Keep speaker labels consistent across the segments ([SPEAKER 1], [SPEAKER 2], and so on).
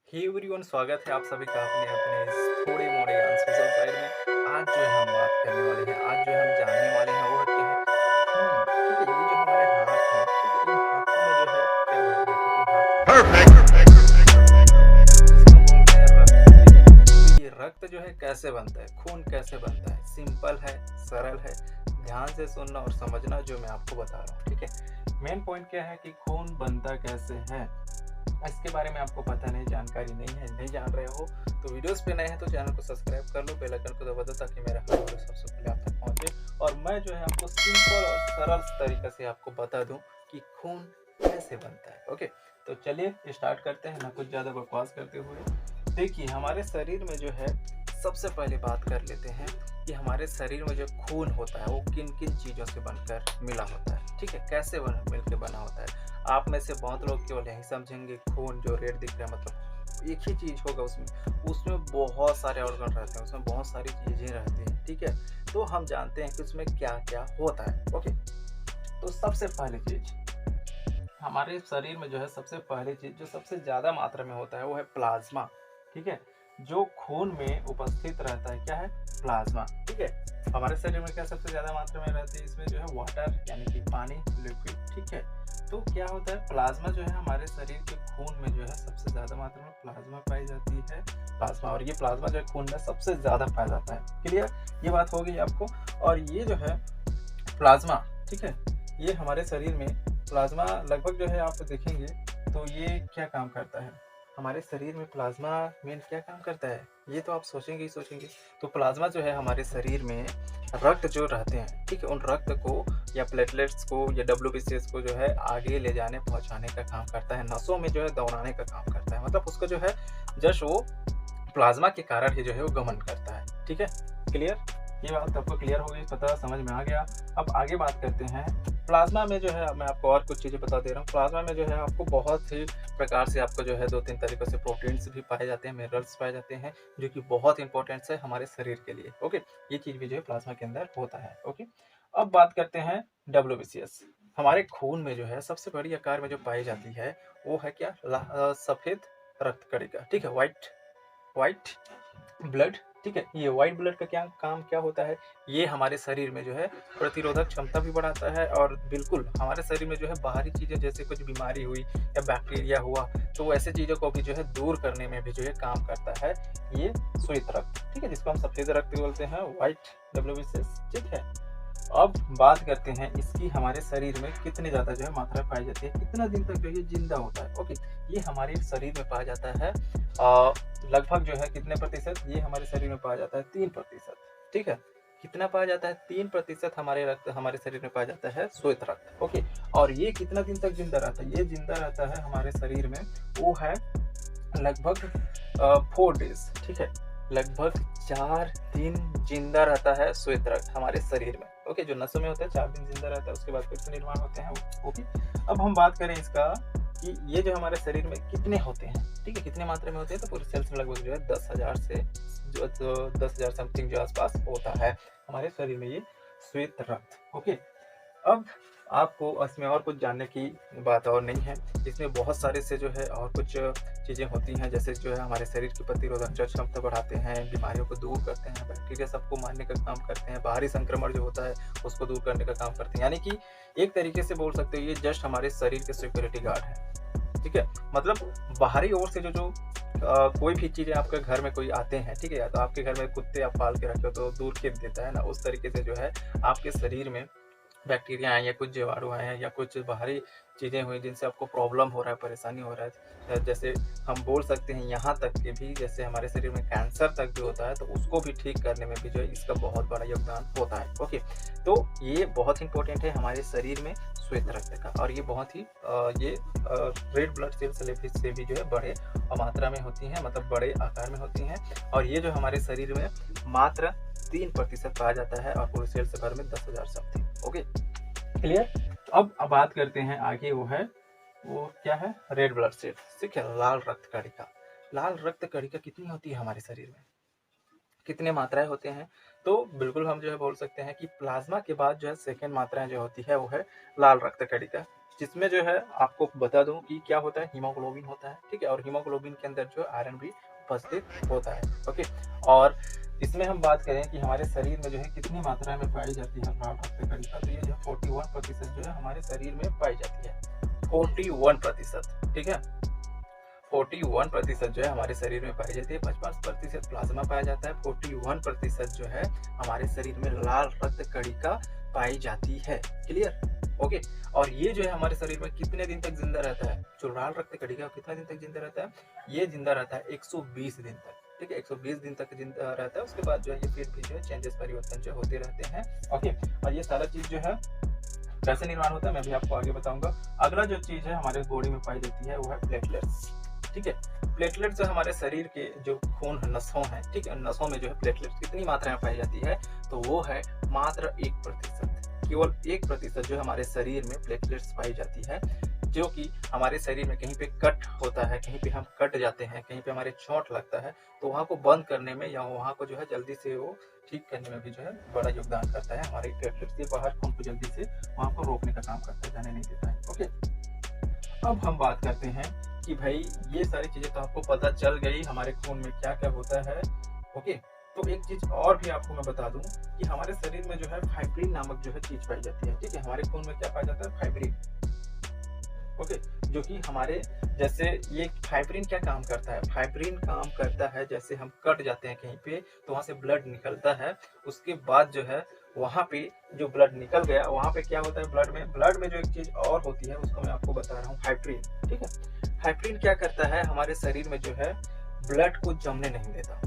[SPEAKER 1] Hey everyone, स्वागत है आप सभी का अपने अपने इस थोड़े मोड़े अनसोशल साइड में। आज जो है हम बात करने वाले हैं, आज जो है हम जानने वाले हैं वो है क्या है खून। ठीक है, ये जो हमारे हाथ हैं, ठीक है, इन हाथों में जो है क्या भरा है, क्योंकि हाथ जिसको हम बोलते हैं रक्त। ठीक है, तो ये रक्त जो है कैसे बनता है, खून कैसे बनता है, सिंपल है, सरल है। ध्यान से सुनना और समझना जो मैं आपको बता रहा हूँ। ठीक है, मेन पॉइंट क्या है कि खून बनता कैसे है, इसके बारे में आपको पता नहीं, जानकारी नहीं है, नहीं जान रहे हो तो वीडियोस पे नए हैं तो चैनल को सब्सक्राइब कर लो, बेल आइकन को दबा दो ताकि मेरा हर वीडियो सबसे पहले आप तक पहुंचे और मैं जो है आपको सिंपल और सरल तरीके से आपको बता दूं कि खून कैसे बनता है। ओके, तो चलिए स्टार्ट करते हैं ना कुछ ज़्यादा बकवास करते हुए। देखिए, हमारे शरीर में जो है सबसे पहले बात कर लेते हैं कि हमारे शरीर में जो खून होता है वो किन किन चीज़ों से बनकर मिला होता है। ठीक है, कैसे मिलकर बना होता है। आप में से बहुत लोग केवल यही समझेंगे खून जो रेड दिख रहा है मतलब एक ही चीज होगा उसमें। उसमें बहुत सारे ऑर्गन रहते हैं, उसमें बहुत सारी चीजें रहती हैं। ठीक है, तो हम जानते हैं कि उसमें क्या क्या होता है। ओके, तो सबसे पहली चीज हमारे शरीर में जो है, सबसे पहली चीज जो सबसे ज्यादा मात्रा में होता है वो है प्लाज्मा। ठीक है, जो खून में उपस्थित रहता है क्या है, प्लाज्मा। ठीक है, हमारे शरीर में क्या सबसे ज्यादा मात्रा में रहती है, इसमें जो है वाटर यानी कि पानी, लिक्विड। ठीक है, तो क्या होता है, प्लाज्मा जो है हमारे शरीर के खून में जो है सबसे ज्यादा मात्रा में प्लाज्मा पाई जाती है। प्लाज्मा, और ये प्लाज्मा जो है खून में सबसे ज्यादा पाया जाता है। क्लियर, ये बात हो गई आपको। और ये जो है प्लाज्मा, ठीक है, ये हमारे शरीर में प्लाज्मा लगभग जो है आप देखेंगे तो ये क्या काम करता है, हमारे शरीर में प्लाज्मा मेन क्या काम करता है, ये तो आप सोचेंगे ही सोचेंगे। तो प्लाज्मा जो है हमारे शरीर में रक्त जो रहते हैं, ठीक है, उन रक्त को या प्लेटलेट्स को या डब्ल्यूबीसीएस को जो है आगे ले जाने पहुंचाने का काम करता है, नसों में जो है दौड़ाने का काम करता है। मतलब उसका जो है जस्ट वो प्लाज्मा के कारण ही जो है वो गमन करता है। ठीक है, क्लियर, ये बात आपको क्लियर हो गई, पता समझ में आ गया। अब आगे बात करते हैं प्लाज्मा में जो है, मैं आपको और कुछ चीज़ें बता दे रहा हूँ। प्लाज्मा में जो है आपको बहुत ही प्रकार से आपको जो है दो तीन तरीकों से प्रोटीन्स भी पाए जाते हैं, मिनरल्स पाए जाते हैं, जो कि बहुत इंपॉर्टेंट है हमारे शरीर के लिए। ओके, ये चीज़ भी जो है प्लाज्मा के अंदर होता है। ओके, अब बात करते हैं डब्ल्यूबीसीएस। हमारे खून में जो है सबसे बड़ी आकार में जो पाई जाती है वो है क्या, सफेद रक्त कणिका। ठीक है, व्हाइट व्हाइट ब्लड। ठीक है, ये व्हाइट ब्लड का क्या काम क्या होता है, ये हमारे शरीर में जो है प्रतिरोधक क्षमता भी बढ़ाता है और बिल्कुल हमारे शरीर में जो है बाहरी चीज़ें जैसे कुछ बीमारी हुई या बैक्टीरिया हुआ तो ऐसे चीज़ों को भी जो है दूर करने में भी जो है काम करता है ये श्वेत रक्त। ठीक है, जिसको हम सफेद रक्त बोलते हैं, व्हाइट डब्ल्यूबीसीएस। ठीक है, अब बात करते हैं इसकी हमारे शरीर में कितनी ज़्यादा जो है मात्रा पाई जाती है, कितना दिन तक जो ये जिंदा होता है। ओके, ये हमारे शरीर में पाया जाता है लगभग जो है कितने प्रतिशत, ये हमारे शरीर में पाया जाता है 3%। ठीक है, कितना पाया जाता है, 3% हमारे रक्त हमारे शरीर में पाया जाता है श्वेत रक्त। ओके, और ये कितना दिन तक जिंदा रहता है, ये जिंदा रहता है हमारे शरीर में, वो है लगभग 4 डेज। ठीक है, लगभग 4 दिन जिंदा रहता है श्वेत रक्त हमारे शरीर में। ओके, जो नसों में होता है 4 दिन जिंदा रहता है, उसके बाद फिर से निर्माण होते हैं वो। ओके, अब हम बात करें इसका कि ये जो हमारे शरीर में कितने होते हैं। ठीक है, कितने मात्रा में होते हैं, तो पूरे सेल्स में लगभग जो है 10,000 से जो 10,000 समथिंग जो आसपास होता है हमारे शरीर में ये श्वेत रक्त। ओके, अब आपको इसमें और कुछ जानने की बात और नहीं है, इसमें बहुत सारे से जो है और कुछ चीज़ें होती हैं, जैसे जो है हमारे शरीर की प्रतिरोधक क्षमता बढ़ाते हैं, बीमारियों को दूर करते हैं, बैक्टीरिया सबको मारने का काम करते हैं, बाहरी संक्रमण जो होता है उसको दूर करने का काम करते हैं। यानी कि एक तरीके से बोल सकते हो ये जस्ट हमारे शरीर के सिक्योरिटी गार्ड है। ठीक है, मतलब बाहरी ओर से जो कोई भी चीज़ें आपके घर में कोई आते हैं, ठीक है, या तो आपके घर में कुत्ते आप पाल के रखे हो तो दूर खेत देता है ना, उस तरीके से जो है आपके शरीर में बैक्टीरिया आए या कुछ जीवाणु आए हैं या कुछ बाहरी चीज़ें हुई जिनसे आपको प्रॉब्लम हो रहा है, परेशानी हो रहा है, जैसे हम बोल सकते हैं यहाँ तक कि भी जैसे हमारे शरीर में कैंसर तक भी होता है तो उसको भी ठीक करने में भी जो है इसका बहुत बड़ा योगदान होता है। ओके, तो ये बहुत इंपॉर्टेंट है हमारे शरीर में श्वेत रक्त का, और ये बहुत ही ये रेड ब्लड सेल्स से भी जो है बड़े मात्रा में होती हैं, मतलब बड़े आकार में होती हैं, और ये जो हमारे शरीर में मात्र 3% पाया जाता है और पूरे सेल से भर में 10,000 समथिंग। Okay, clear. तो अब बात करते हैं आगे, वो क्या है, रेड ब्लड सेल। ठीक है, लाल रक्त कणिका। लाल रक्त कणिका कितनी होती है हमारे शरीर में, कितने मात्राएं होते हैं, तो बिल्कुल हम जो है बोल सकते हैं कि प्लाज्मा के बाद जो है सेकेंड मात्राएं जो होती है वो है लाल रक्त कणिका। जिसमें जो है आपको बता दूं कि क्या होता है, हीमोग्लोबिन होता है, ठीक है, और हीमोग्लोबिन के अंदर जो आयरन भी उपस्थित होता है। ओके, और इसमें हम बात करें कि हमारे शरीर में जो है कितनी मात्रा में पाई जाती है लाल रक्त कणिका, तो ये जो 41% जो है हमारे शरीर में पाई जाती है। 41%, ठीक है, 41% जो है हमारे शरीर में पाई जाती है। 55% प्लाज्मा पाया जाता है। 41% जो है हमारे शरीर में लाल रक्त कणिका पाई जाती है। क्लियर? ओके, और ये जो है हमारे शरीर में कितने दिन तक जिंदा रहता है? जो लाल रक्त कणिका कितना दिन तक जिंदा रहता है? ये जिंदा रहता है 120 दिन तक, ठीक है, 120 दिन तक जिंदा रहता है। उसके बाद जो है ये फिर भी जो है चेंजेस, परिवर्तन जो होते रहते हैं। ओके, और ये सारा चीज जो है कैसे निर्माण होता है मैं भी आपको आगे बताऊंगा। अगला जो चीज है हमारे बॉडी में पाई जाती है वो है प्लेटलेट्स, ठीक है। प्लेटलेट्स जो हमारे शरीर के जो खून नसों हैं, ठीक है, नसों में जो है प्लेटलेट्स कितनी मात्रा में पाई जाती है? तो वो है मात्र 1%, केवल 1% जो हमारे शरीर में प्लेटलेट्स पाई जाती है, जो कि हमारे शरीर में कहीं पे कट होता है, कहीं पे हम कट जाते हैं, कहीं पे हमारे चोट लगता है, तो वहाँ को बंद करने में या वहाँ को जो है जल्दी से वो ठीक करने में भी जो है बड़ा योगदान करता है। हमारे प्लेटलेट्स ये बाहर खून को जल्दी से वहाँ को रोकने का काम करता है, जाने नहीं देता है। ओके, अब हम बात करते हैं कि भाई ये सारी चीजें तो आपको पता चल गई हमारे खून में क्या क्या होता है। ओके, तो एक चीज और भी आपको मैं बता दूं कि हमारे शरीर में जो है फाइब्रिन नामक जो है चीज पाई जाती है, ठीक है। हमारे खून में क्या पाया जाता है? फाइब्रिन। ओके, जो कि हमारे जैसे ये फाइब्रिन क्या काम करता है? फाइब्रिन काम करता है जैसे हम कट जाते हैं कहीं पे तो वहां से ब्लड निकलता है, उसके बाद जो है वहां पे जो ब्लड निकल गया वहां पे क्या होता है? ब्लड में जो एक चीज और होती है उसको मैं आपको बता रहा हूँ, फाइब्रिन, ठीक है। फाइब्रिन क्या करता है? हमारे शरीर में जो है ब्लड को जमने नहीं देता,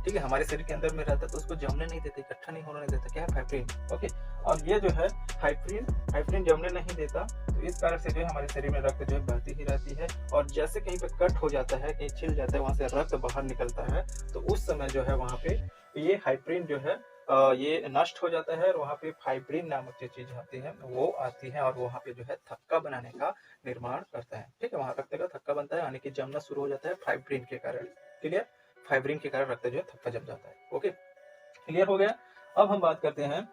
[SPEAKER 1] ठीक है, हमारे शरीर के अंदर में रहता है तो उसको जमने नहीं देता, इकट्ठा नहीं होने देता। क्या है? फाइब्रिन। ओके, और ये जो है फाइब्रिन जमने नहीं देता, तो इस कारण से जो है हमारे शरीर में रक्त जो है बहती ही रहती है, और जैसे कहीं पे कट हो जाता है, कहीं छिल जाता है, वहां से रक्त बाहर निकलता है, तो उस समय जो है वहां पे ये फाइब्रिन जो है ये नष्ट हो जाता है, और वहां पे फाइब्रिन नामक जो चीज आती है वो आती है, और वहां पे जो है थक्का बनाने का निर्माण करता है, ठीक है, वहां रक्त का थक्का बनता है, यानी कि जमना शुरू हो जाता है फाइब्रिन के कारण। क्लियर? फाइब्रिन के कारण रक्त जो है थक्का जम जाता है। ओके, क्लियर हो गया। अब हम बात करते हैं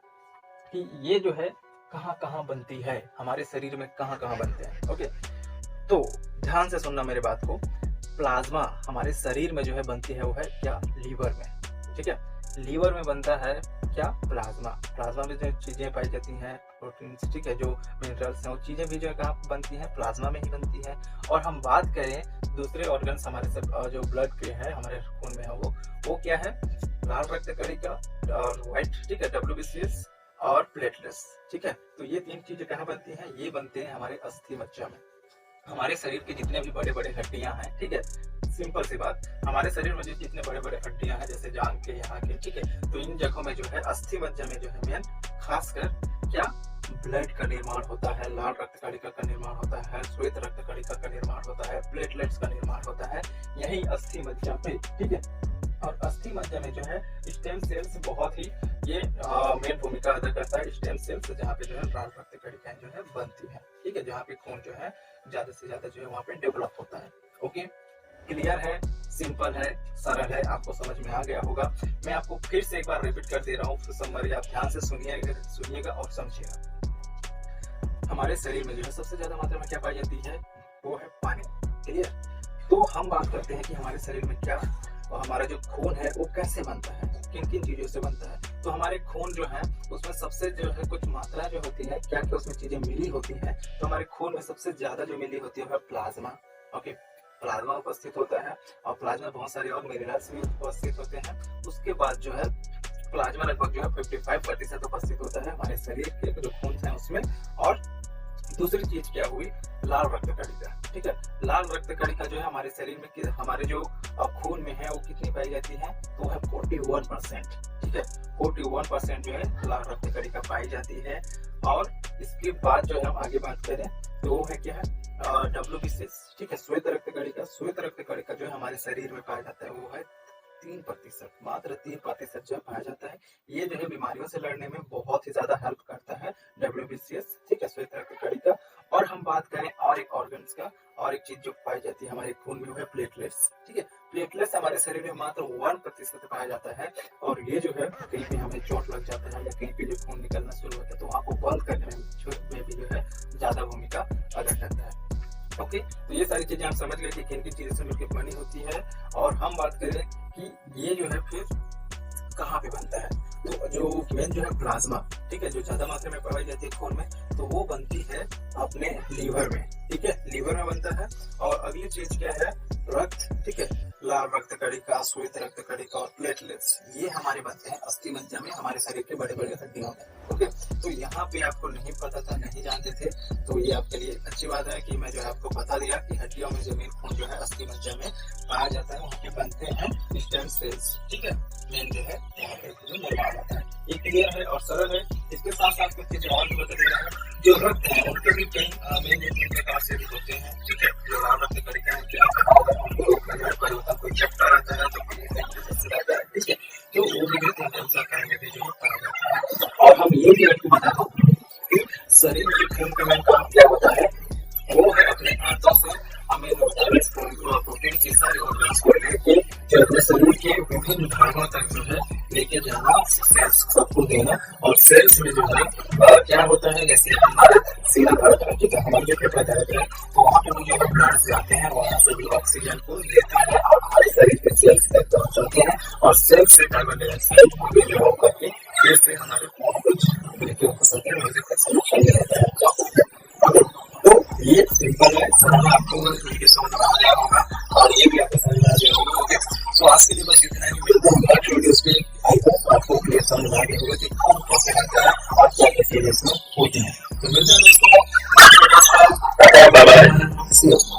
[SPEAKER 1] कि ये जो है कहाँ कहाँ बनती है, हमारे शरीर में कहाँ कहाँ बनते हैं। ओके, तो ध्यान से सुनना मेरे बात को। प्लाज्मा हमारे शरीर में जो है बनती है वो है क्या? लीवर में, ठीक है, लीवर में बनता है क्या? प्लाज्मा। प्लाज्मा में जो चीजें पाई जाती हैं, प्रोटीन्स, ठीक है, जो मिनरल्स हैं, वो चीजें भी जो है कहाँ बनती हैं? प्लाज्मा में ही बनती है। और हम बात करें दूसरे ऑर्गन्स हमारे सब जो ब्लड के हैं, हमारे खून में है, वो क्या है? लाल रक्त कणिका और व्हाइट, ठीक है, WBCs और प्लेटलेट्स, ठीक है। तो ये तीन चीजें कहाँ बनती हैं? ये बनते हैं हमारे अस्थि मज्जा में। हमारे शरीर के जितने भी बड़े बड़े हड्डियां हैं, ठीक है, सिंपल सी बात, हमारे शरीर में जो जितने बड़े बड़े हड्डियां हैं, जैसे जांग के, यहाँ के, ठीक है, तो इन जगहों में जो है अस्थि मज्जा में जो है मेन खासकर क्या? ब्लड का निर्माण होता है, लाल रक्त कणिका का निर्माण होता है, श्वेत रक्त कणिका का निर्माण होता है, प्लेटलेट्स का निर्माण होता है, यही अस्थि मज्जा पे, ठीक है। और अस्थि मज्जा में जो है स्टेम सेल्स बहुत ही ये मेन भूमिका अदा करता है। स्टेम सेल्स जहाँ पे जो है लाल रक्त कणिकाएं जो है बनती है, ठीक है, जहाँ पे खून जो है ज्यादा से ज्यादा जो है वहाँ पे डेवलप होता है। ओके, क्लियर है, सिंपल है, सरल है, आपको समझ में आ गया होगा। मैं आपको फिर से एक बार रिपीट कर दे रहा हूँ, समरी आप ध्यान से सुनिएगा और समझिएगा। हमारे शरीर में जो है सबसे ज्यादा मात्रा में क्या पाई जाती है? वो है पानी। क्लियर? तो हम बात करते हैं कि हमारे शरीर में क्या, और हमारा जो खून है वो कैसे बनता है, किन किन चीजों से बनता है। तो हमारे खून जो है उसमें सबसे जो है कुछ मात्रा जो होती है, क्या क्या उसमें चीजें मिली होती है। तो हमारे खून में सबसे ज्यादा जो मिली होती है वो है प्लाज्मा। ओके, प्लाज्मा उपस्थित होता है, और प्लाज्मा बहुत सारे और मिनरल्स भी उपस्थित होते हैं। उसके बाद जो है प्लाज्मा लगभग जो है 55% उपस्थित होता है हमारे शरीर के जो खून है उसमें। और दूसरी चीज क्या हुई? लाल रक्त कणिका, ठीक है, लाल रक्त कणिका जो है हमारे शरीर में, हमारे जो खून में है वो कितनी पाई जाती है? तो है 41%, ठीक है, 41% जो है लाल रक्त कणिका पाई जाती है। और इसके बाद जो हम आगे बात करें तो वो है क्या है? WBCs, ठीक है, श्वेत रक्त कणिका। श्वेत रक्त कणिका जो है हमारे शरीर में पाया जाता है वो है 3%, मात्र 3% जो पाया जाता है। ये जो है बीमारियों से लड़ने में बहुत ही ज्यादा हेल्प करता है WBCs, ठीक है, श्वेत रक्त कणिका। और हम बात करें और एक ऑर्गन्स का, और एक चीज जो पाई जाती है हमारे खून में वो है प्लेटलेट्स, ठीक है। प्लेटलेट्स हमारे शरीर में मात्र 1% पाया जाता है, और ये जो है कहीं पे हमें चोट लग जाता है या कहीं पे जो खून निकलना शुरू होता है तो वहाँ को बंद करने में भी जो है ज्यादा भूमिका अदा करता है। ओके, तो ये सारी चीजें हम समझ गए कि किन किन चीजों से मिलकर बनी होती है। और हम बात करें कि ये जो है फिर कहाँ पे बनता है, तो जो मेन जो है प्लाज्मा, ठीक है, जो ज्यादा मात्रा में पाई जाती है खून में, तो वो बनती है अपने लीवर में, ठीक है, लीवर में बनता है। और अगली चीज क्या है, रक्त, ठीक है, लाल रक्त कणिका, श्वेत रक्त कणिका और प्लेटलेट्स, ये हमारे बनते हैं अस्थि मज्जा में, हमारे शरीर के बड़े बड़े हड्डियों में। ओके, तो यहाँ पे आपको नहीं पता था, नहीं जानते थे, तो ये आपके लिए अच्छी बात है कि मैं जो है आपको बता दिया कि हड्डियों में जो मेन खून जो है अस्थि मज्जा में पाया जाता है, वहाँ पे बनते हैं स्टेम सेल्स, ठीक है, मेन जो है निर्माण होता है। ये क्लियर है और सरल है। इसके साथ साथ कुछ चीजें और भी बता दे रहा है, जो रक्त है उनके भी कई मेन तीन प्रकार से होते हैं, ठीक है, जो लाल रक्त कणिका है, कोई चपटा रहता है तो कोई रहता है, ठीक है, तो वो भी करेंगे जो पाया जाता है। और हम ये भी आपको बता दूं कि शरीर में खून का मेन काम क्या होता है, वो है अपने आंतों से हमें प्रोटीन की सारी ऑर्गन्स को लेके जो अपने शरीर के विभिन्न भागों तक जो है लेके जाना, सेल्स सबको देना। और सेल्स में जो है क्या होता है, जैसे हमारा सीधा भरता है, ठीक है, हमारे जो पेपर रहता है तो वहाँ पे जो है ब्लड जाते हैं, वहाँ से भी ऑक्सीजन को लेते हैं और हमारे शरीर के सेल्स तक पहुँचाते हैं, और सेल्स से कार्बन डाइऑक्साइड जो करके फिर से हमारे कुछ लेके रहता है। तो ये सिंपल है, आपको समझ में आ गया होगा और ये भी आपको समझ में आ गया होगा। तो आज के लिए बस इतना ही, मिलते हैं नेक्स्ट वीडियोस पे। आई होप आपको क्लियर समझ आ गया होगा कि कौन कैसे करता है और क्या क्या चीजें इसमें होती हैं। तो मिलते हैं दोस्तों, बाय बाय।